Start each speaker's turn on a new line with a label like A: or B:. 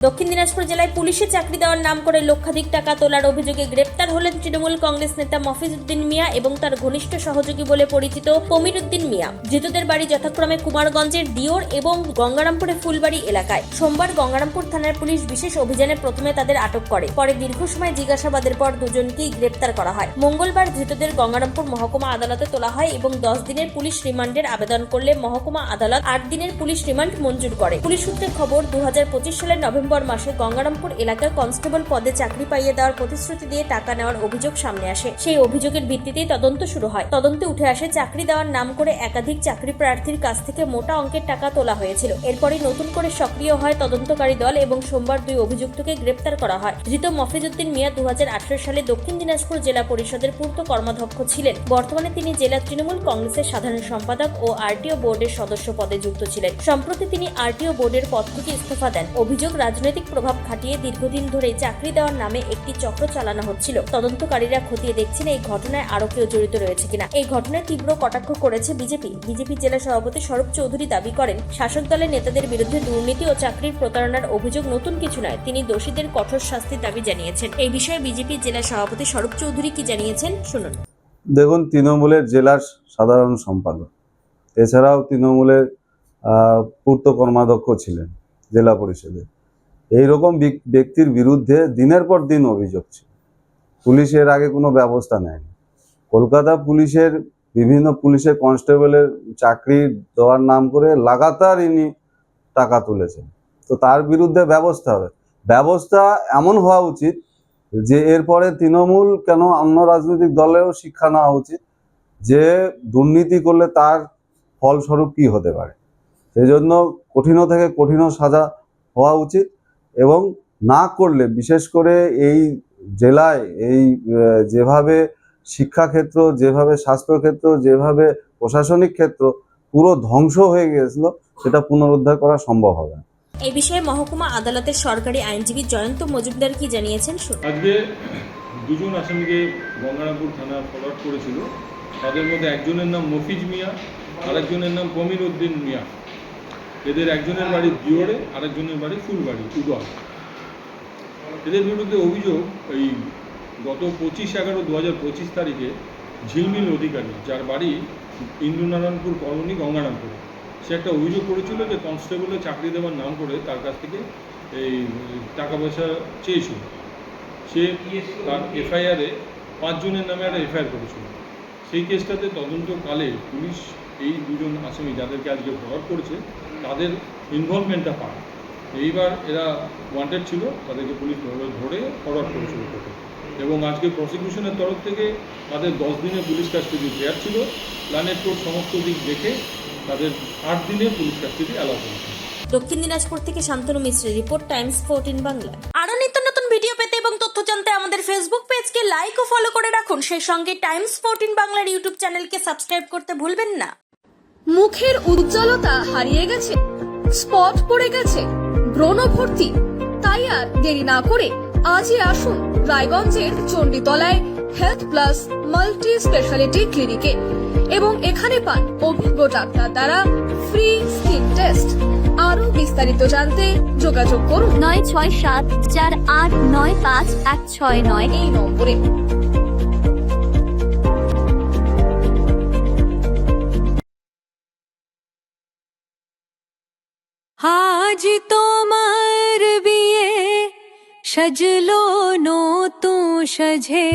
A: দক্ষিণ দিনাজপুর জেলায় পুলিশে চাকরি দেওয়ার নাম করে লক্ষাধিক টাকা তোলার অভিযোগে গ্রেপ্তার হলেন তৃণমূল কংগ্রেস নেতা মফিজ উদ্দিন মিয়া এবং তার ঘনিষ্ঠ সহযোগী বলে পরিচিত পমির উদ্দিন মিয়া। ধৃতদের বাড়ি যথাক্রমে কুমারগঞ্জের দিওর এবং গঙ্গারামপুরে ফুলবাড়ি এলাকায়। সোমবার গঙ্গারামপুর থানার পুলিশ বিশেষ অভিযানে প্রথমে তাদের আটক করে, পরে দীর্ঘ সময় জিজ্ঞাসাবাদের পর দুজনকেই গ্রেপ্তার করা হয়। মঙ্গলবার ধৃতদের গঙ্গারামপুর মহকুমা আদালতে তোলা হয় এবং 10 দিনের পুলিশ রিমান্ডের আবেদন করলে মহকুমা আদালত 8 দিনের পুলিশ রিমান্ড মঞ্জুর করে। পুলিশ সূত্রে খবর, 2025 সালের নভেম্বর মাসে গঙ্গারামপুর এলাকায় কনস্টেবল পদে চাকরি পাইয়ে দেওয়ার প্রতিশ্রুতি দিয়ে টাকা নেওয়ার অভিযোগ সামনে আসে। সেই অভিযোগের ভিত্তিতেই তদন্ত শুরু হয়। তদন্তে উঠে আসে চাকরি দেওয়ার নাম করে একাধিক চাকরি প্রার্থীর কাছ থেকে মোটা অঙ্কের টাকা তোলা হয়েছিল। এরপরই নতুন করে সক্রিয় হয় তদন্তকারী দল এবং সোমবার 2 অভিযুক্তকে গ্রেপ্তার করা হয়। ধৃত মফিজ উদ্দিন মিয়া 2018 সালে দক্ষিণ দিনাজপুর জেলা পরিষদের পূর্ত কর্মাধ্যক্ষ ছিলেন। বর্তমানে তিনি জেলা তৃণমূল কংগ্রেসের সাধারণ সম্পাদক ও আরটিও বোর্ডের সদস্য পদে যুক্ত ছিলেন। সম্প্রতি তিনি আরটিও বোর্ডের পদ থেকে ইস্তফা দেন। অভিযোগ, রাজনৈতিক প্রভাব খাটিয়ে দীর্ঘদিন ধরে চাকরি দেওয়ার নামে একটি চক্র চালানো হচ্ছিল। তদন্তকারীরা খতিয়ে দেখছেন এই ঘটনায় আরো কেউ জড়িত রয়েছে কিনা। এই ঘটনায় তীব্র কটাক্ষ করেছে বিজেপি জেলা সভাপতি স্বরূপ চৌধুরী। দাবি করেন, শাসক দলের নেতাদের বিরুদ্ধে দুর্নীতি ও চাকরির প্রতারণার অভিযোগ নতুন কিছু নয়। তিনি দোষীদের কঠোর শাস্তির দাবি জানিয়েছেন। এই বিষয়ে বিজেপি জেলা সভাপতি স্বরূপ চৌধুরী কি জানিয়েছেন শুনুন।
B: দেখুন, তৃণমূলের জেলার সাধারণ সম্পাদক, এছাড়াও তৃণমূলের পূর্ত কর্মাধ্যক্ষ ছিলেন জেলা পরিষদে। এইরকম ব্যক্তির বিরুদ্ধে দিনের পর দিন অভিযোগ ছিল। পুলিশের আগে কোনো ব্যবস্থা নেয়নি। কলকাতা পুলিশের বিভিন্ন পুলিশের কনস্টেবলের চাকরি দেওয়ার নাম করে লাগাতার ইনি টাকা তুলেছেন। তো তার বিরুদ্ধে ব্যবস্থা হবে। ব্যবস্থা এমন হওয়া উচিত যে এরপরে তৃণমূল কেন অন্য রাজনৈতিক দলেও শিক্ষা নেওয়া উচিত যে দুর্নীতি করলে তার ফলস্বরূপ কি হতে পারে। সেই জন্য কঠিন থেকে কঠিন সাজা হওয়া উচিত এবং না করলে, বিশেষ করে এই জেলায় এই যেভাবে শিক্ষাক্ষেত্র, যেভাবে স্বাস্থ্যক্ষেত্র, যেভাবে প্রশাসনিক ক্ষেত্র পুরো ধ্বংস হয়ে গিয়েছিল, সেটা পুনরুদ্ধার করা সম্ভব হবে না।
A: এই বিষয়ে মহকুমা আদালতের সরকারি আইনজীবী জয়ন্ত মজুমদার কি জানিয়েছেন শুনুন।
C: আজকে দুজন আসামিকে গঙ্গারামপুর থানা ফরওয়ার্ড করেছিল। তাদের মধ্যে একজনের নাম মফিজ মিয়া, আরেকজনের নাম পমির উদ্দিন মিয়া। এদের একজনের বাড়ি দিওরে, আরেকজনের বাড়ি ফুলবাড়ি উদয়। এদের বিরুদ্ধে অভিযোগ, এই গত 25/11/2025 তারিখে ঝিলমিল অধিকারী, যার বাড়ি ইন্দ্রনারায়ণপুর কলোনি গঙ্গারামপুরে, সে একটা অভিযোগ করেছিল যে কনস্টেবলের চাকরি দেওয়ার নাম করে তার কাছ থেকে এই টাকা পয়সা চেয়েছিল। সে তার এফআইআরে 5 জনের নামে একটা এফআইআর করেছিল। সেই কেসটাতে তদন্তকালে পুলিশ এই দুজন আসামি যাদেরকে আজকে ফরওয়ার্ড করেছে তাদের ইনভলভমেন্টটা পায়। এইবার এরা ওয়ান্টেড ছিল, তাদেরকে পুলিশ ধরে ফরওয়ার্ড করেছিল কোর্টে। এবং আজকে প্রসিকিউশনের তরফ থেকে তাদের 10 দিনের পুলিশ কাস্টডি দেওয়ার ছিল। প্ল্যানেট কোর্ট সমস্ত দিক দেখে তাদের 8 দিনের পুলিশ কাস্টডি অ্যালাউ করেছে।
A: দক্ষিণ দিনাজপুর থেকে শান্তনু মিশ্রের রিপোর্ট, টাইমস 14 বাংলা। আরো নিত্য নতুন ভিডিও পেতে এবং তথ্য জানতে আমাদের ফেসবুক পেজকে লাইক ও ফলো করে রাখুন। সেই সঙ্গে টাইমস 14 বাংলার ইউটিউব চ্যানেলকে সাবস্ক্রাইব করতে ভুলবেন না।
D: মুখের উজ্জ্বলতা হারিয়ে গেছে, স্পট পড়ে গেছে, ব্রণ ভর্তি, তাই আর দেরি না করে আজই আসুন রায়গঞ্জের চণ্ডীতলায় হেলথ প্লাস মাল্টি স্পেশালিটি ক্লিনিকে এবং এখানে পান অভিজ্ঞ ডাক্তার দ্বারা ফ্রি স্কিন টেস্ট। আরো বিস্তারিত জানতে যোগাযোগ করুন 9674895169 এই নম্বরে।
E: আজ তোমার বিয়ে সাজলো নতুন সাজে।